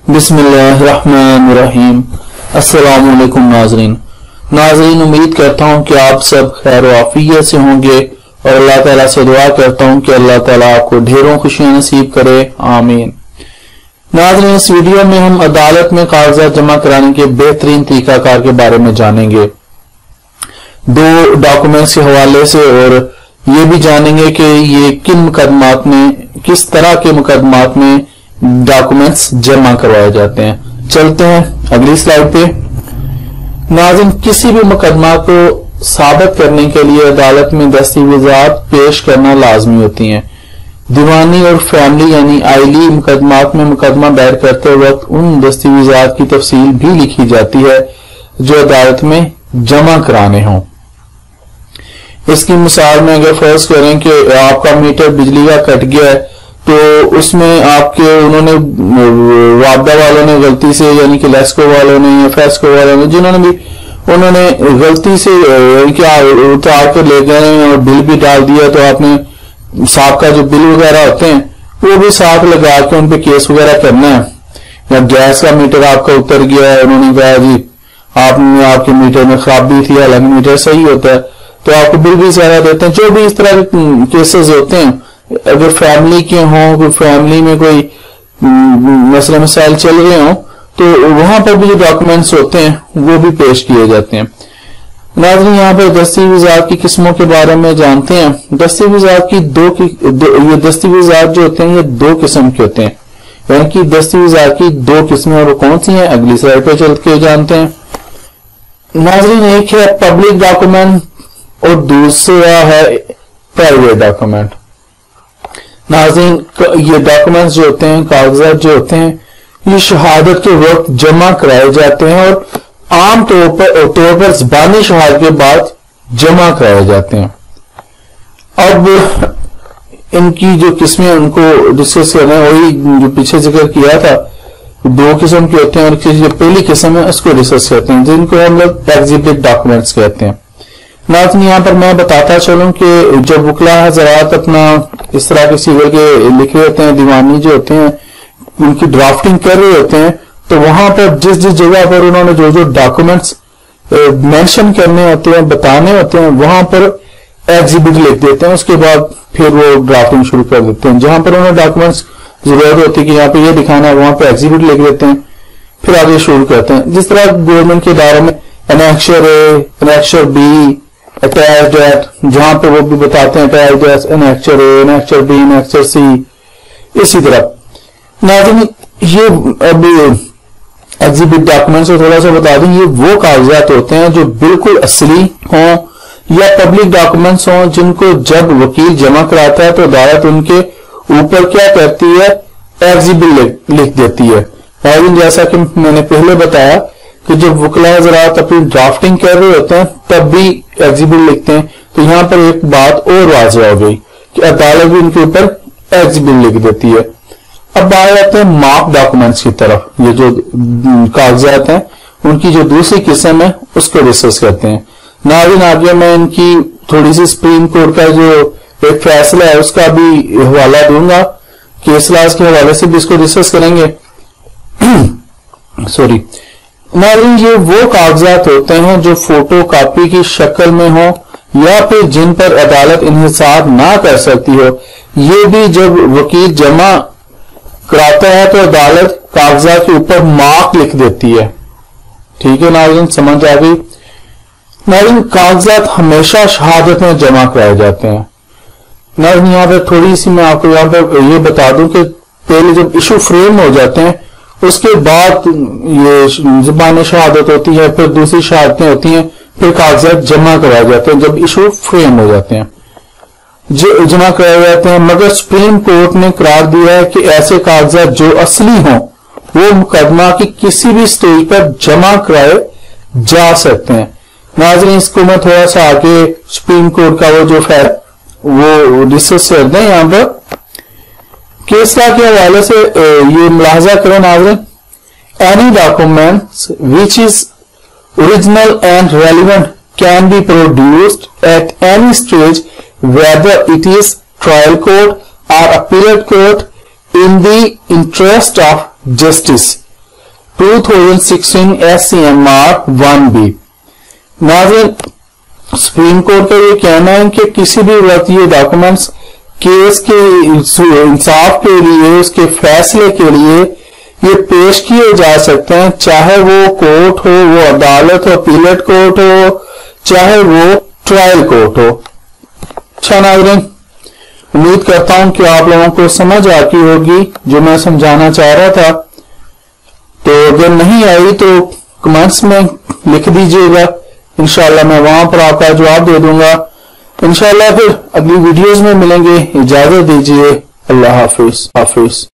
बिस्मिल्लाहिर्रहमानिर्रहीम। अस्सलामु अलैकुम नाज़रीन, उम्मीद करता हूँ कि आप सब खैर व आफियत से होंगे और अल्लाह ताला से दुआ करता हूँ कि अल्लाह ताला आपको ढेरों खुशियां नसीब करे, आमीन। नाज़रीन, इस वीडियो में हम अदालत में कागजात जमा कराने के बेहतरीन तरीकाकार के बारे में जानेंगे, दो डॉक्यूमेंट्स के हवाले से, और ये भी जानेंगे कि ये किन मुकदमात में, किस तरह के मुकदमात में डॉक्यूमेंट्स जमा करवाए जाते हैं। चलते हैं अगली स्लाइड पे। नाज़रीन, किसी भी मुकदमा को साबित करने के लिए अदालत में दस्तावेजात पेश करना लाजमी होती हैं। दीवानी और फैमिली यानी आइली मुकदमात में मुकदमा दायर करते वक्त उन दस्तावेजात की तफसील भी लिखी जाती है जो अदालत में जमा कराने हों। इसकी मिसाल में अगर फर्ज करें कि आपका मीटर बिजली का कट गया है, तो उसमें आपके उन्होंने वापदा वालों ने गलती से, यानी कि लेस्को वालों ने या फेस्को वालों ने, जिन्होंने भी उन्होंने गलती से क्या उतार कर ले गए और बिल भी डाल दिया, तो आपने साथ का जो बिल वगैरह होते हैं वो भी साथ लगा के उन पे केस वगैरह करना है। या गैस का मीटर आपका उतर गया है, उन्होंने कहा जी आपके मीटर में खराबी थी, हालांकि मीटर सही होता है, तो आपको बिल भी ज्यादा देते हैं। जो भी इस तरह के केसेस होते हैं, अगर फैमिली के हों, कोई फैमिली में कोई मसला मसाइल चल रहे हों, तो वहां पर भी जो डॉक्यूमेंट्स होते हैं वो भी पेश किए जाते हैं। नाज़रीन, यहाँ पर दस्तावेजात की किस्मों के बारे में जानते हैं। दस्तावेजात की ये दस्तावेजात जो होते हैं ये दो किस्म के होते हैं, यानी कि दस्तावेजात की दो किस्में, और वो कौन सी हैं अगली स्लाइड पर चल के जानते हैं। नाज़रीन, एक है पब्लिक डॉक्यूमेंट और दूसरा है प्राइवेट डॉक्यूमेंट। नाज़रीन, ये डॉक्यूमेंट्स जो होते हैं, कागजात जो होते हैं, ये शहादत के वक्त जमा कराए जाते हैं और आम तौर पर ज़बानी शहादत के बाद जमा कराए जाते हैं। अब इनकी जो किस्में उनको डिस्कस करना है, वही जो पीछे जिक्र किया था, दो किस्म के होते हैं, और जो पहली किस्म है उसको डिस्कस करते हैं, जिनको हम लोग एग्जिबिट डॉक्यूमेंट्स कहते हैं। नाज़रीन, यहाँ पर मैं बताता चलूं कि जब वकला हज़रात अपना इस तरह के सिविल के लिख रहे होते हैं, दीवानी जो होते हैं उनकी ड्राफ्टिंग कर रहे होते हैं, तो वहां पर जिस जिस जगह पर उन्होंने जो जो डॉक्यूमेंट्स मेंशन करने होते हैं, बताने होते हैं, वहां पर एग्जिबिट लिख देते हैं। उसके बाद फिर वो ड्राफ्टिंग शुरू कर देते हैं। जहां पर उन्हें डॉक्यूमेंट्स जरूरत होती है कि यहाँ पे ये दिखाना है, वहां पर एग्जिबिट लिख देते हैं, फिर आगे शुरू करते हैं। जिस तरह गवर्नमेंट के इदारों में annexure A, annexure B, attached at, जहां पे वो भी बताते हैं attached at, annexure A, annexure B, annexure C, इसी तरह। नाज़रीन, ये अब एग्जिबिट डॉक्यूमेंट्स को थोड़ा सा बता दें, ये वो कागजात होते हैं जो बिल्कुल असली हों या पब्लिक डॉक्यूमेंट्स हों, जिनको जब वकील जमा कराता है तो अदालत उनके ऊपर क्या करती है, एग्जिबिट लिख देती है। नाज़रीन, जैसा कि मैंने पहले बताया कि जब वकला हज़रात अपनी ड्राफ्टिंग कर रहे होते हैं तब भी एग्जिबिट लिखते हैं। तो यहां पर एक बात और वाज़ेह हो गई कि अदालत भी उनके ऊपर एग्जिबिट लिख देती है। अब आ जाते हैं मार्क डॉक्यूमेंट्स की तरफ। ये जो कागजात हैं उनकी जो दूसरी किस्म है उसको डिस्कस करते हैं। नाज़रीन, आगे मैं इनकी थोड़ी सी सुप्रीम कोर्ट का जो एक फैसला है उसका भी हवाला दूंगा, केस लॉज के हवाले से भी इसको डिस्कस करेंगे। सॉरी। नाज़रीन, ये वो कागजात होते हैं जो फोटो कॉपी की शक्ल में हो या फिर जिन पर अदालत इन्हिसार ना कर सकती हो। ये भी जब वकील जमा कराता है तो अदालत कागजात के ऊपर मार्क लिख देती है। ठीक है नाज़रीन, समझ आ गई। नाज़रीन, कागजात हमेशा शहादत में जमा कराए जाते हैं। नाज़रीन, यहाँ पर थोड़ी सी मैं आपको यहाँ पर ये बता दूं कि पहले जब इशू फ्रेम हो जाते हैं उसके बाद ये ज़बानी शहादत होती है, फिर दूसरी शहादतें होती हैं, फिर कागजात जमा कराए जाते हैं जब इशू फ्रेम हो जाते हैं, जो जमा कराए जाते हैं। मगर सुप्रीम कोर्ट ने करार दिया है कि ऐसे कागजात जो असली हों वो मुकदमा की किसी भी स्टेज पर जमा कराए जा सकते हैं। नाज़रीन, इसको मैं थोड़ा सा आगे सुप्रीम कोर्ट का वो जो वो डिस्कस कर दें। यहाँ पर केस लॉ के हवाले से ये मुलाहजा करें नाज़रीन, any documents which is original and relevant can be produced at any stage whether it is trial court or appellate court in the interest of justice। 2016 SCMR 1B। नाज़रीन, सुप्रीम कोर्ट का ये कहना है कि किसी भी वक्त ये डॉक्यूमेंट्स केस के इंसाफ के लिए, उसके फैसले के लिए ये पेश किए जा सकते हैं, चाहे वो कोर्ट हो, वो अदालत हो, अपीलेट कोर्ट हो, चाहे वो ट्रायल कोर्ट हो। अच्छा नाज़रीन, उम्मीद करता हूं कि आप लोगों को समझ आती होगी जो मैं समझाना चाह रहा था। तो अगर नहीं आई तो कमेंट्स में लिख दीजिएगा, इंशाल्लाह मैं वहां पर आपका जवाब दे दूंगा। इंशाल्लाह फिर अगली वीडियोस में मिलेंगे। इजाजत दीजिए। अल्लाह हाफिज।